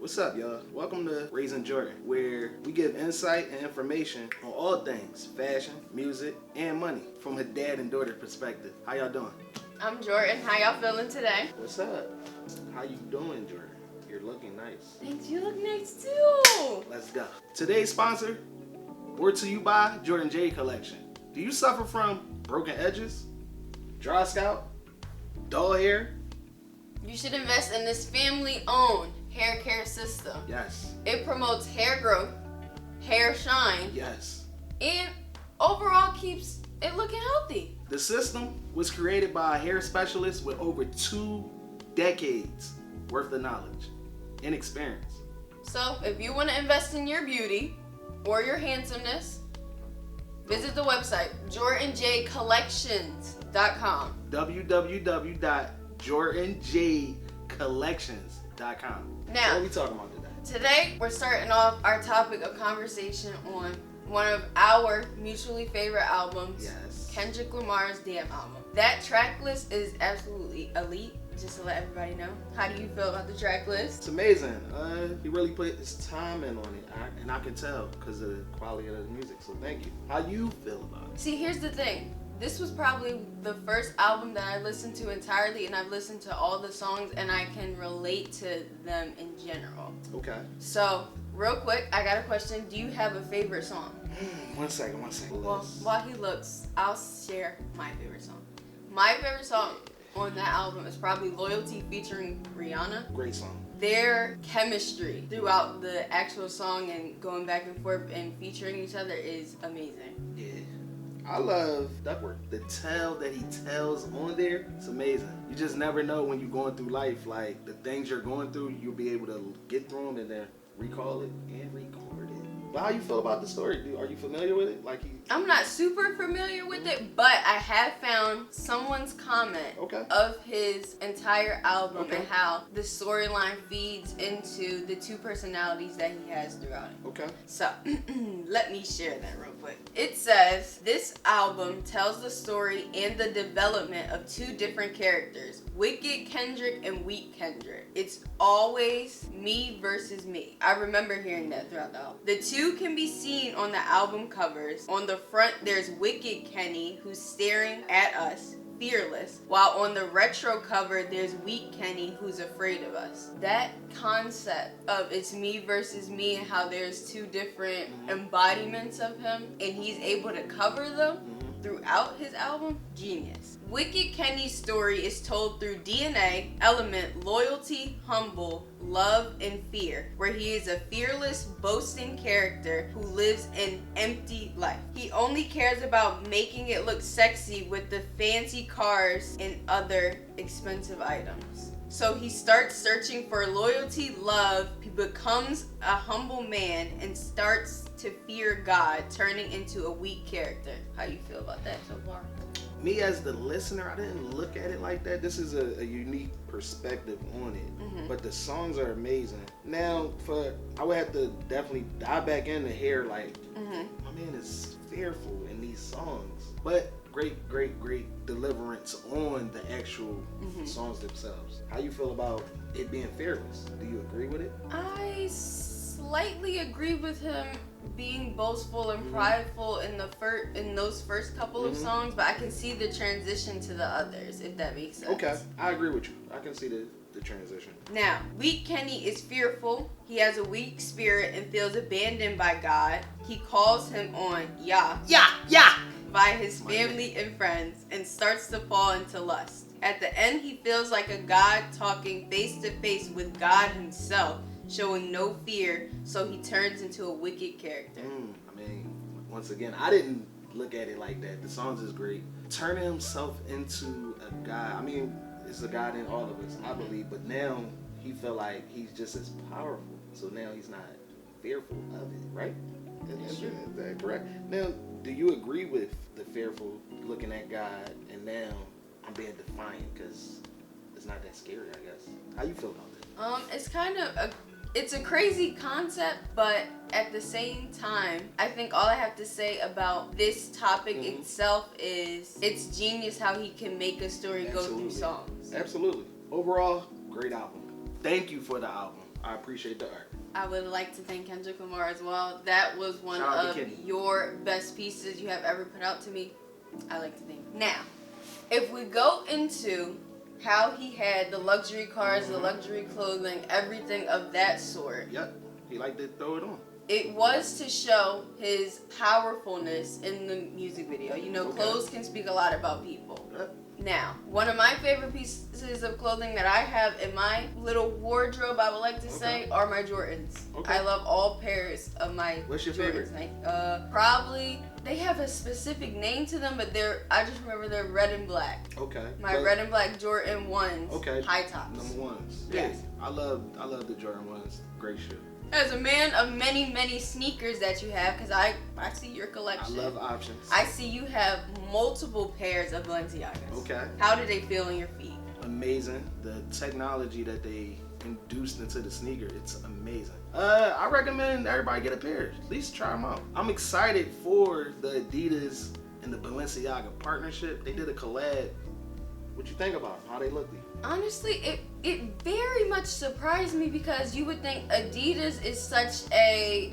What's up, y'all? Welcome to Raising Jordyn, where we give insight and information on all things fashion, music, and money from a dad and daughter perspective. How y'all doing? I'm Jordyn. How y'all feeling today? What's up? How you doing, Jordyn? You're looking nice. Thanks, you look nice too. Let's go. Today's sponsor, brought to you by Jordyn J Collection. Do you suffer from broken edges, dry scalp, dull hair? You should invest in this family-owned hair care system. Yes. It promotes hair growth, hair shine, Yes. and overall keeps it looking healthy. The system was created by a hair specialist with over 2 decades worth of knowledge and experience. So if you want to invest in your beauty or your handsomeness, visit the website JordynJcollections.com. www.jordynjcollections.com. Now, what are we talking about today? Today, we're starting off our topic of conversation on one of our mutually favorite albums, Yes. Kendrick Lamar's Damn album. That track list is absolutely elite, just to let everybody know. How do you feel about the track list? It's amazing. He really put his time in on it, and I can tell because of the quality of the music, so thank you. How you feel about it? See, here's the thing. This was probably the first album that I listened to entirely, and I've listened to all the songs, and I can relate to them in general. Okay. So, real quick, I got a question. Do you have a favorite song? One second. Well, while he looks, I'll share my favorite song. My favorite song on that album is probably Loyalty featuring Rihanna. Great song. Their chemistry throughout the actual song and going back and forth and featuring each other is amazing. Yeah. I love Duckworth. The tell that he tells on there, it's amazing. You just never know when you're going through life, like the things you're going through, you'll be able to get through them and then recall it and record it. But how you feel about the story? Are you familiar with it? I'm not super familiar with it, but I have found someone's comment of his entire album and how the storyline feeds into the 2 personalities that he has throughout it. Okay. So, let me share that real quick. It says, this album tells the story and the development of 2 different characters, Wicked Kendrick and Weak Kendrick. It's always me versus me. I remember hearing that throughout the album. The 2 can be seen on the album covers. On the front, there's Wicked Kenny, who's staring at us, fearless, while on the retro cover, there's Weak Kenny, who's afraid of us. That concept of it's me versus me and how there's 2 different embodiments of him and he's able to cover them throughout his album, genius. Wicked Kenny's story is told through DNA, element, loyalty, humble, love, and fear, where he is a fearless, boasting character who lives an empty life. He only cares about making it look sexy with the fancy cars and other expensive items. So he starts searching for loyalty, love, he becomes a humble man, and starts to fear God, turning into a weak character. How you feel about that so far? Me as the listener, I didn't look at it like that. This is a unique perspective on it. But the songs are amazing. Now, I would have to definitely dive back into hair. Like, my man is fearful in these songs. But great deliverance on the actual songs themselves. How you feel about it being fearless? Do you agree with it? I slightly agree with him being boastful and prideful in those first couple of songs, but I can see the transition to the others, if that makes sense. Okay, I agree with you. I can see the transition. Now, Weak Kenny is fearful. He has a weak spirit and feels abandoned by God. He calls him on by his family and friends and starts to fall into lust. At the end, he feels like a God talking face to face with God himself, showing no fear, so he turns into a wicked character. I mean, once again, I didn't look at it like that. The songs is great. Turning himself into a God, I mean, it's a God in all of us, I believe, but now he feel like he's just as powerful, so now he's not fearful of it, right? Is that correct? Now, do you agree with the fearful looking at God and now I'm being defiant because it's not that scary, I guess? How you feel about that? It's kind of it's a crazy concept, but at the same time, I think all I have to say about this topic itself is it's genius how he can make a story go through songs. Absolutely. Overall, great album. Thank you for the album. I appreciate the art. I would like to thank Kendrick Lamar as well. That was one Shout out of to Kenny. your best pieces you have ever put out to me. I like to thank you. Now, if we go into how he had the luxury cars, the luxury clothing, everything of that sort. Yep, he liked to throw it on. It was to show his powerfulness in the music video. You know, clothes can speak a lot about people. Yep. Now, one of my favorite pieces of clothing that I have in my little wardrobe, I would like to say, are my Jordans. I love all pairs of my What's your Jordans. favorite? Probably, they have a specific name to them, but I just remember they're red and black. Okay. My red and black Jordan 1s, okay. high tops. Number ones. Yes. Yeah, I love the Jordan 1s. Great shoe. As a man of many, many sneakers that you have, because I see your collection. I love options. I see you have multiple pairs of Balenciagas. Okay. How do they feel on your feet? Amazing. The technology that they induced into the sneaker, it's amazing. I recommend everybody get a pair. At least try them out. I'm excited for the Adidas and the Balenciaga partnership. They did a collab. What you think about them? How they look to you? Honestly, it very much surprised me because you would think Adidas is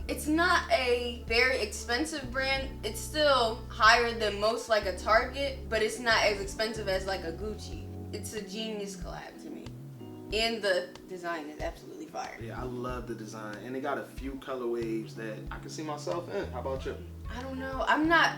it's not a very expensive brand. It's still higher than most, like a Target, but it's not as expensive as like a Gucci. It's a genius collab to me. And the design is absolutely fire. Yeah, I love the design. And they got a few colorways that I can see myself in. How about you? I don't know. I'm not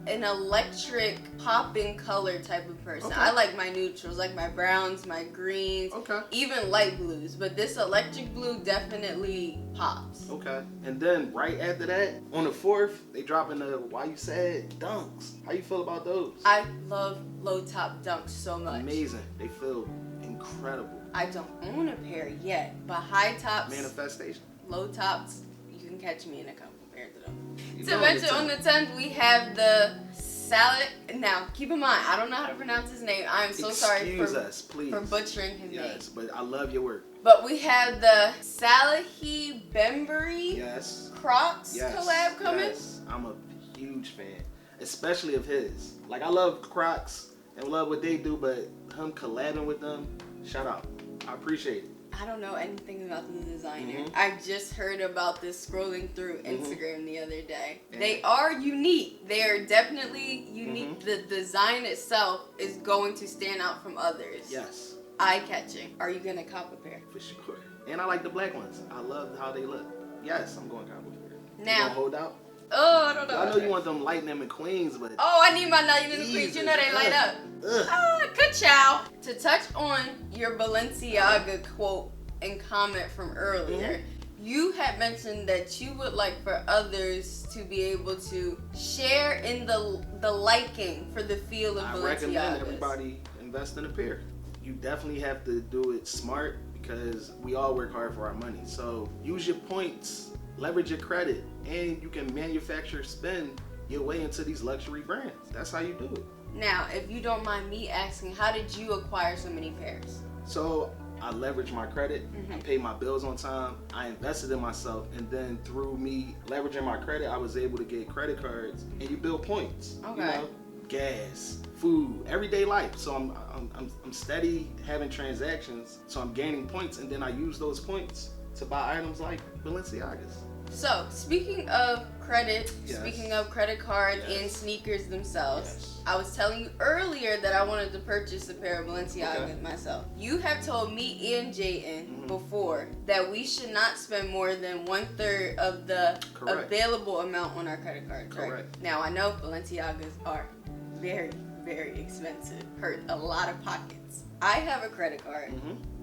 an electric popping color type of person. Okay. I like my neutrals, like my browns, my greens, even light blues. But this electric blue definitely pops. Okay. And then right after that, on the 4th, they dropping the 𝗖𝗿𝗄𝐻 dunks. How you feel about those? I love low top dunks so much. Amazing. They feel incredible. I don't own a pair yet, but high tops, Manifestation. low tops, you can catch me in a couple pairs of them. You To know mention it's on the 10th, we have the salad. Now, keep in mind, I don't know how to pronounce his name. I am so sorry Excuse us, please. for butchering his name. Yes, but I love your work. But we have the 𝗟𝗵𝗄𝐻𝗵𝗵𝗁 Yes. Crocs Yes. collab coming. Yes. I'm a huge fan, especially of his. Like, I love Crocs and love what they do, but him collabing with them, shout out. I appreciate it. I don't know anything about the designer. I just heard about this scrolling through Instagram the other day. They are unique. They are definitely unique. The design itself is going to stand out from others. Yes. Eye-catching. Are you going to cop a pair? For sure. And I like the black ones. I love how they look. Yes, I'm going to cop a pair. Now. You gonna hold out? Oh, I don't know. I know you want them Lightning McQueens, but... Oh, I need my Lightning McQueens. You know they light up. 𝗃𝗄𝐻. To touch on your Balenciaga quote and comment from earlier, you had mentioned that you would like for others to be able to share in the liking for the feel of Balenciaga. I recommend everybody invest in a pair. You definitely have to do it smart because we all work hard for our money. So use your points, leverage your credit, and you can manufacture, spend your way into these luxury brands. That's how you do it. Now, if you don't mind me asking, how did you acquire so many pairs? So I leveraged my credit, I paid my bills on time, I invested in myself, and then through me leveraging my credit, I was able to get credit cards, and you build points. Okay. You know, gas, food, everyday life. So I'm steady having transactions, so I'm gaining points, and then I use those points to buy items like Balenciagas. So, speaking of credit, speaking of credit card and sneakers themselves, I was telling you earlier that I wanted to purchase a pair of Balenciagas myself. You have told me and Jayden before that we should not spend more than 1/3 of the available amount on our credit cards. Right? Now, I know Balenciagas are very, very expensive, hurt a lot of pockets. I have a credit card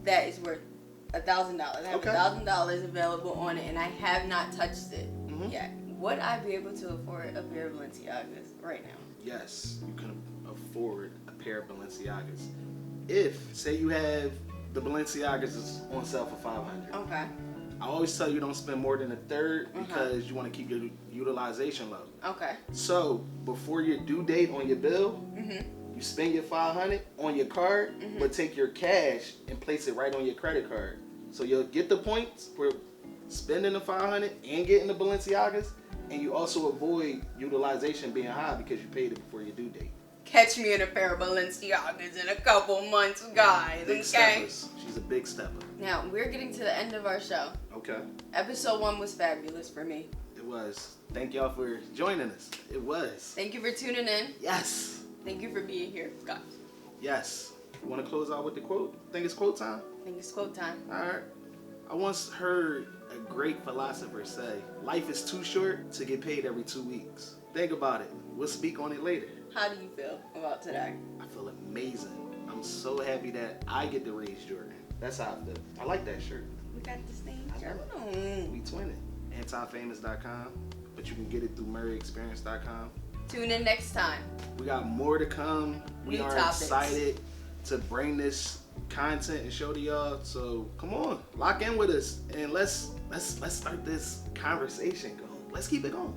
that is worth $1,000. I have $1,000 available on it, and I have not touched it yet. Would I be able to afford a pair of Balenciagas right now? Yes, you can afford a pair of Balenciagas. If, say you have the Balenciagas is on sale for $500. Okay. I always tell you don't spend more than 1/3 because you want to keep your utilization low. Okay. So before your due date on your bill, you spend your $500 on your card, but take your cash and place it right on your credit card. So you'll get the points for spending the $500 and getting the Balenciagas, and you also avoid utilization being high because you paid it before your due date. Catch me in a pair of Balenciagas in a couple months, guys. Big steppers. She's a big stepper. Now, we're getting to the end of our show. Okay. Episode 1 was fabulous for me. It was. Thank y'all for joining us. It was. Thank you for tuning in. Yes. Thank you for being here, guys. Yes. Want to close out with the quote? Think it's quote time? I think it's quote time. All right. I once heard a great philosopher say, life is too short to get paid every 2 weeks. Think about it. We'll speak on it later. How do you feel about today? I feel amazing. I'm so happy that I get to raise Jordyn. That's how I feel. I like that shirt. We got this thing. I know it. We twin it. Antifamous.com, but you can get it through MurrayExperience.com. Tune in next time. We got more to come. We New are topics. excited to bring this content and show to y'all. So come on, lock in with us and let's start this conversation going. Let's keep it going.